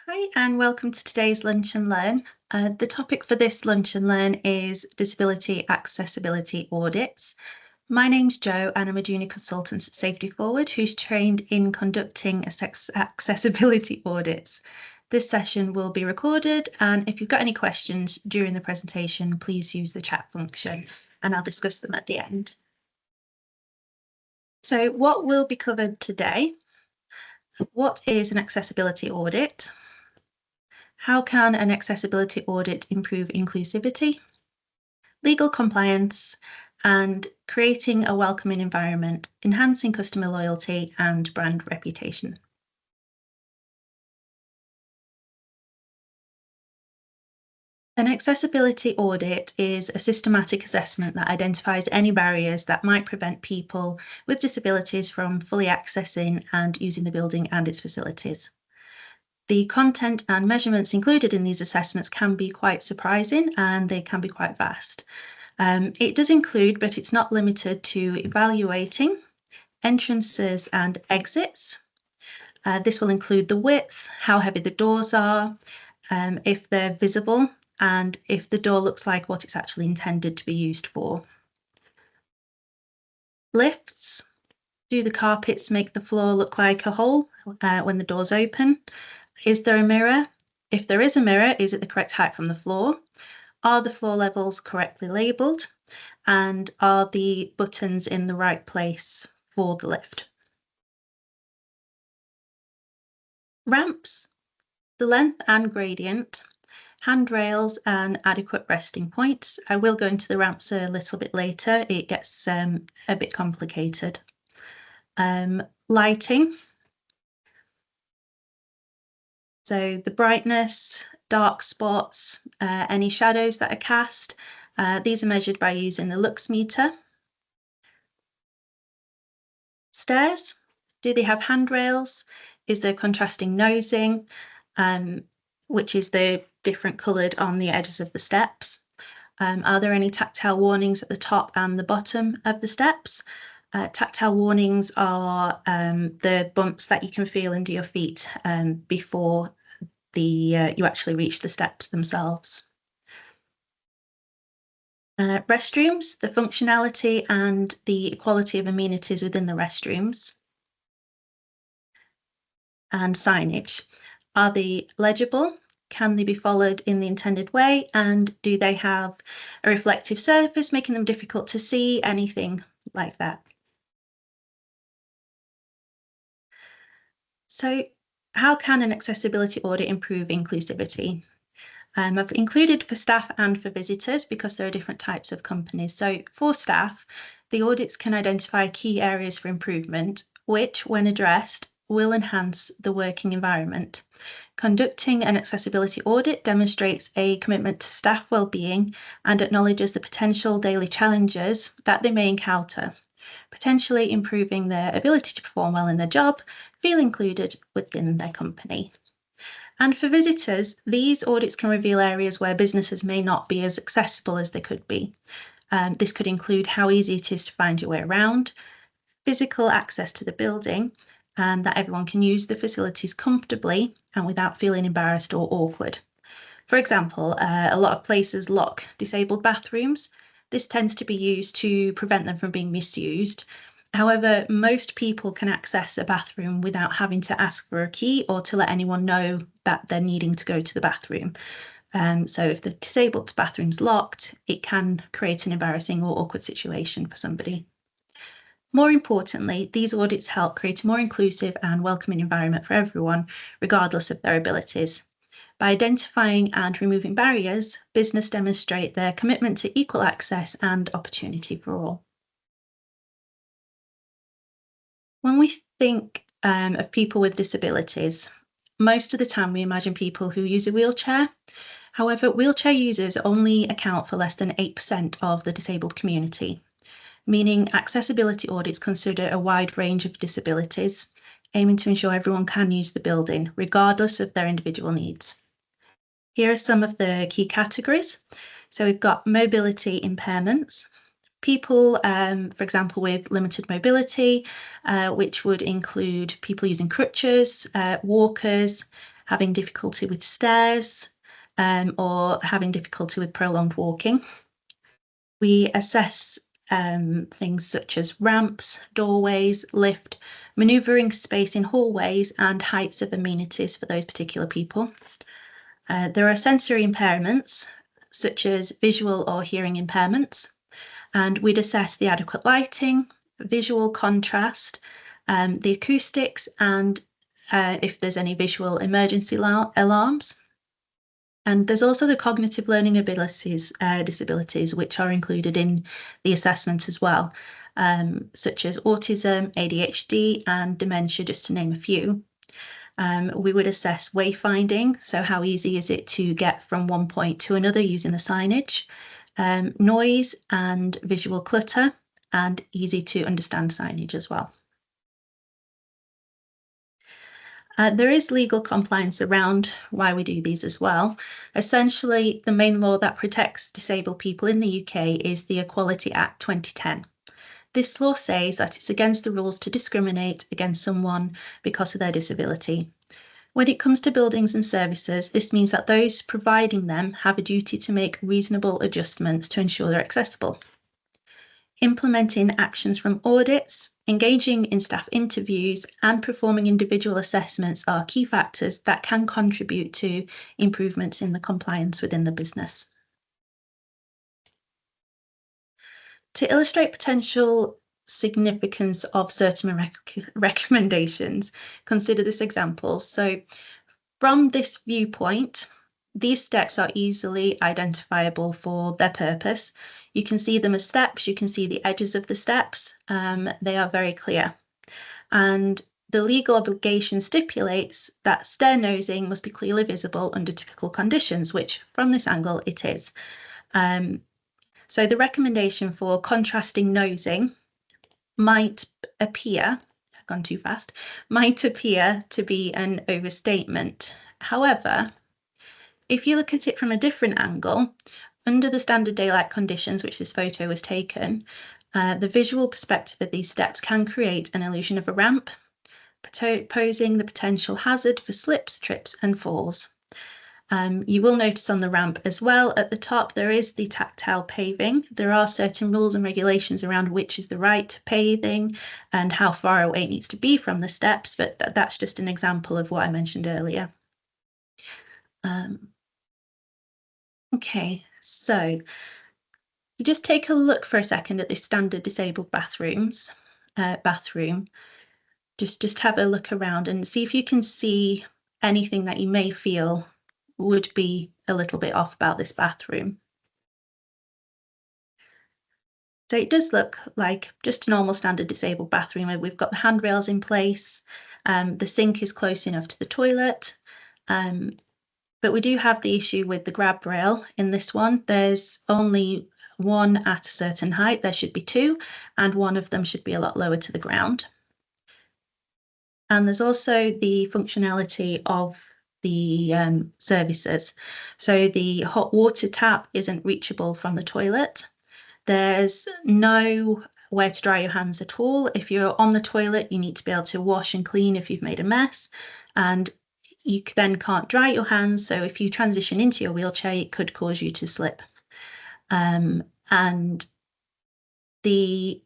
Hi, and welcome to today's Lunch and Learn. The topic for this Lunch and Learn is disability accessibility audits. My name's Jo, and I'm a junior consultant at Safety Forward who's trained in conducting accessibility audits. This session will be recorded, and if you've got any questions during the presentation, please use the chat function and I'll discuss them at the end. So what will be covered today? What is an accessibility audit? How can an accessibility audit improve inclusivity, legal compliance, and creating a welcoming environment, enhancing customer loyalty and brand reputation? An accessibility audit is a systematic assessment that identifies any barriers that might prevent people with disabilities from fully accessing and using the building and its facilities. The content and measurements included in these assessments can be quite surprising and they can be quite vast. It does include, but it's not limited to, evaluating entrances and exits. This will include the width, how heavy the doors are, if they're visible, and if the door looks like what it's actually intended to be used for. Lifts. Do the carpets make the floor look like a hole when the doors open? Is there a mirror? If there is a mirror, is it the correct height from the floor? Are the floor levels correctly labelled? And are the buttons in the right place for the lift? Ramps, the length and gradient, handrails and adequate resting points. I will go into the ramps a little bit later. It gets a bit complicated. Lighting. So the brightness, dark spots, any shadows that are cast. These are measured by using the lux meter. Stairs, do they have handrails? Is there contrasting nosing, which is the different coloured on the edges of the steps? Are there any tactile warnings at the top and the bottom of the steps? Tactile warnings are the bumps that you can feel under your feet before you actually reach the steps themselves. Restrooms, the functionality and the equality of amenities within the restrooms. And signage. Are they legible? Can they be followed in the intended way? And do they have a reflective surface, making them difficult to see? Anything like that. So how can an accessibility audit improve inclusivity? I've included for staff and for visitors because there are different types of companies. So for staff, the audits can identify key areas for improvement, which, when addressed, will enhance the working environment. Conducting an accessibility audit demonstrates a commitment to staff well-being and acknowledges the potential daily challenges that they may encounter, potentially improving their ability to perform well in their job, feel included within their company. And for visitors, these audits can reveal areas where businesses may not be as accessible as they could be. This could include how easy it is to find your way around, physical access to the building, and that everyone can use the facilities comfortably and without feeling embarrassed or awkward. For example, a lot of places lock disabled bathrooms. This tends to be used to prevent them from being misused. However, most people can access a bathroom without having to ask for a key or to let anyone know that they're needing to go to the bathroom. So if the disabled bathroom's locked, it can create an embarrassing or awkward situation for somebody. More importantly, these audits help create a more inclusive and welcoming environment for everyone, regardless of their abilities. By identifying and removing barriers, business demonstrate their commitment to equal access and opportunity for all. When we think of people with disabilities, most of the time we imagine people who use a wheelchair. However, wheelchair users only account for less than 8% of the disabled community, meaning accessibility audits consider a wide range of disabilities, aiming to ensure everyone can use the building, regardless of their individual needs. Here are some of the key categories. So we've got mobility impairments, people, for example, with limited mobility, which would include people using crutches, walkers, having difficulty with stairs, or having difficulty with prolonged walking. We assess things such as ramps, doorways, lift, manoeuvring space in hallways, and heights of amenities for those particular people. There are sensory impairments, such as visual or hearing impairments, and we'd assess the adequate lighting, visual contrast, the acoustics, and if there's any visual emergency alarms. And there's also the cognitive learning abilities disabilities, which are included in the assessment as well, such as autism, ADHD, and dementia, just to name a few. We would assess wayfinding, so how easy is it to get from one point to another using the signage, noise and visual clutter, and easy to understand signage as well. There is legal compliance around why we do these as well. Essentially, the main law that protects disabled people in the UK is the Equality Act 2010. This law says that it's against the rules to discriminate against someone because of their disability. When it comes to buildings and services, this means that those providing them have a duty to make reasonable adjustments to ensure they're accessible. Implementing actions from audits, engaging in staff interviews, and performing individual assessments are key factors that can contribute to improvements in the compliance within the business. To illustrate potential significance of certain recommendations, consider this example. So from this viewpoint, these steps are easily identifiable for their purpose. You can see them as steps, you can see the edges of the steps, they are very clear. And the legal obligation stipulates that stair nosing must be clearly visible under typical conditions, which from this angle it is. So the recommendation for contrasting nosing might appear, I've gone too fast, might appear to be an overstatement. However, if you look at it from a different angle, under the standard daylight conditions, which this photo was taken, the visual perspective of these steps can create an illusion of a ramp, posing the potential hazard for slips, trips, and falls. You will notice on the ramp as well at the top there is the tactile paving. There are certain rules and regulations around which is the right paving and how far away it needs to be from the steps, but that's just an example of what I mentioned earlier. Okay, so you just take a look for a second at this standard disabled bathroom. Just have a look around and see if you can see anything that you may feel would be a little bit off about this bathroom. So it does look like just a normal standard disabled bathroom where we've got the handrails in place, the sink is close enough to the toilet, but we do have the issue with the grab rail in this one. There's only one at a certain height, there should be two, and one of them should be a lot lower to the ground. And there's also the functionality of the services. So the hot water tap isn't reachable from the toilet. There's nowhere to dry your hands at all. If you're on the toilet, you need to be able to wash and clean if you've made a mess, and you then can't dry your hands. So if you transition into your wheelchair, it could cause you to slip. And I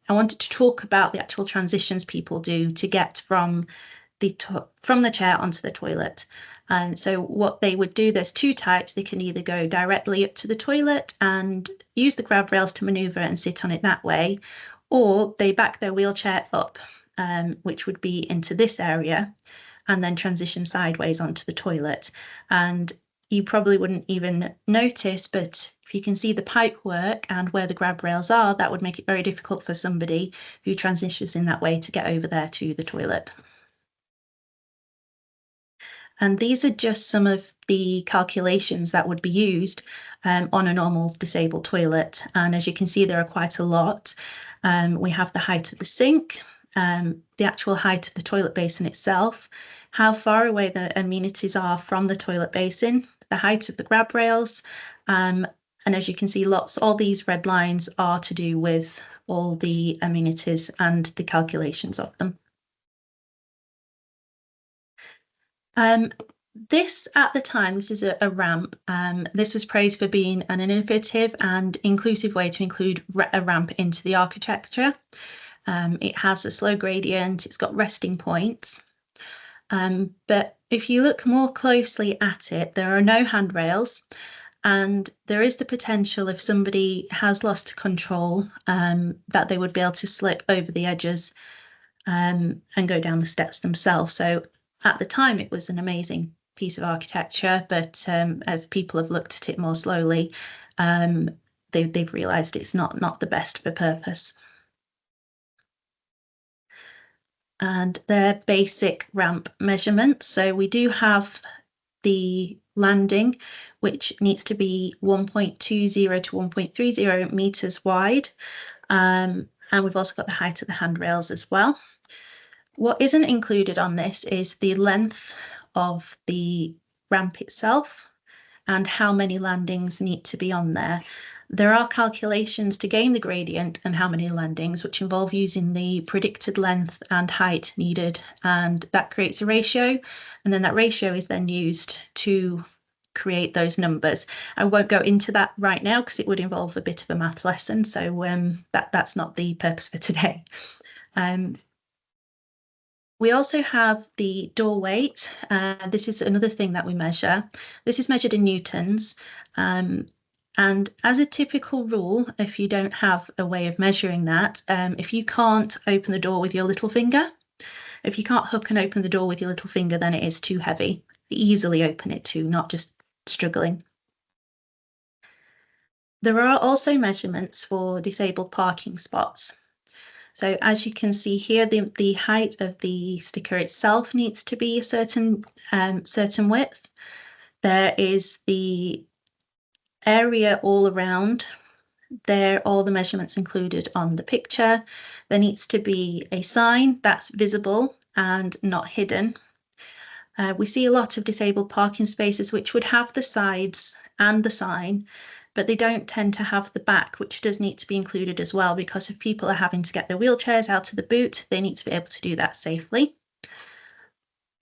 wanted to talk about the actual transitions people do to get from the chair onto the toilet. So what they would do, there's two types. They can either go directly up to the toilet and use the grab rails to maneuver and sit on it that way, or they back their wheelchair up, which would be into this area, and then transition sideways onto the toilet. And you probably wouldn't even notice, but if you can see the pipe work and where the grab rails are, that would make it very difficult for somebody who transitions in that way to get over there to the toilet. And these are just some of the calculations that would be used on a normal disabled toilet. And as you can see, there are quite a lot. We have the height of the sink, the actual height of the toilet basin itself, how far away the amenities are from the toilet basin, the height of the grab rails, and as you can see, all these red lines are to do with all the amenities and the calculations of them. This, at the time, this is a ramp. This was praised for being an innovative and inclusive way to include a ramp into the architecture. It has a slow gradient, it's got resting points. But if you look more closely at it, there are no handrails, and there is the potential if somebody has lost control that they would be able to slip over the edges and go down the steps themselves. So at the time, it was an amazing piece of architecture, but as people have looked at it more slowly, they've realised it's not the best for purpose. And their basic ramp measurements. So we do have the landing, which needs to be 1.20 to 1.30 meters wide. And we've also got the height of the handrails as well. What isn't included on this is the length of the ramp itself and how many landings need to be on there. There are calculations to gain the gradient and how many landings, which involve using the predicted length and height needed, and that creates a ratio, and then that ratio is then used to create those numbers. I won't go into that right now because it would involve a bit of a maths lesson, so that's not the purpose for today. We also have the door weight. This is another thing that we measure. This is measured in newtons. And as a typical rule, if you don't have a way of measuring that, if you can't open the door with your little finger, if you can't hook and open the door with your little finger, then it is too heavy. Easily open it too, not just struggling. There are also measurements for disabled parking spots. So as you can see here, the height of the sticker itself needs to be a certain width. There is the area all around. There are all the measurements included on the picture. There needs to be a sign that's visible and not hidden. We see a lot of disabled parking spaces which would have the sides and the sign, but they don't tend to have the back, which does need to be included as well, because if people are having to get their wheelchairs out of the boot, they need to be able to do that safely.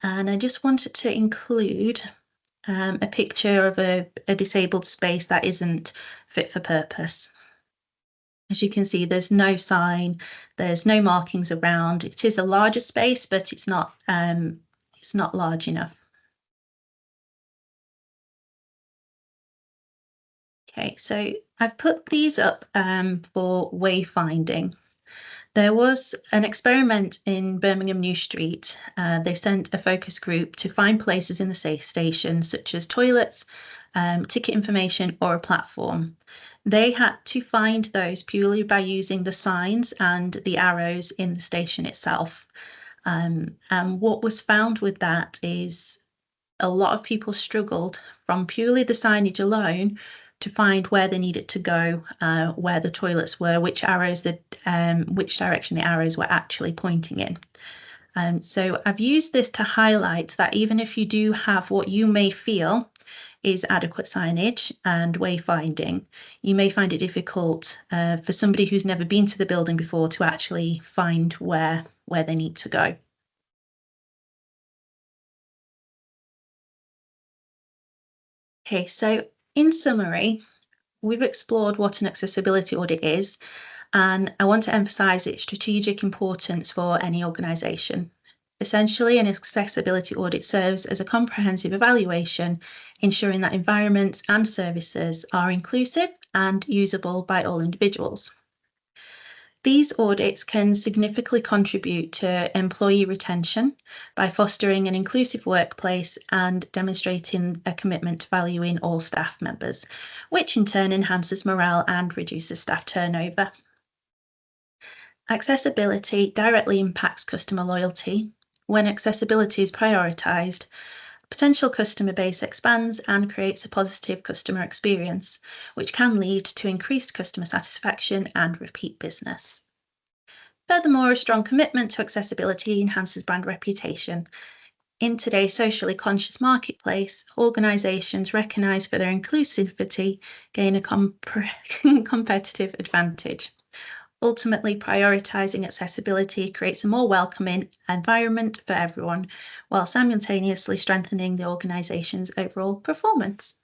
And I just wanted to include a picture of a disabled space that isn't fit for purpose. As you can see, there's no sign, there's no markings around. It is a larger space, but it's not large enough. Okay, so I've put these up for wayfinding. There was an experiment in Birmingham New Street. They sent a focus group to find places in the safe station, such as toilets, ticket information, or a platform. They had to find those purely by using the signs and the arrows in the station itself. And what was found with that is a lot of people struggled from purely the signage alone to find where they needed to go, where the toilets were, which direction the arrows were actually pointing in. So I've used this to highlight that even if you do have what you may feel is adequate signage and wayfinding, you may find it difficult for somebody who's never been to the building before to actually find where they need to go. Okay, so in summary, we've explored what an accessibility audit is, and I want to emphasise its strategic importance for any organisation. Essentially, an accessibility audit serves as a comprehensive evaluation, ensuring that environments and services are inclusive and usable by all individuals. These audits can significantly contribute to employee retention by fostering an inclusive workplace and demonstrating a commitment to valuing all staff members, which in turn enhances morale and reduces staff turnover. Accessibility directly impacts customer loyalty. When accessibility is prioritised, potential customer base expands and creates a positive customer experience, which can lead to increased customer satisfaction and repeat business. Furthermore, a strong commitment to accessibility enhances brand reputation. In today's socially conscious marketplace, organisations recognised for their inclusivity gain a competitive advantage. Ultimately, prioritising accessibility creates a more welcoming environment for everyone, while simultaneously strengthening the organisation's overall performance.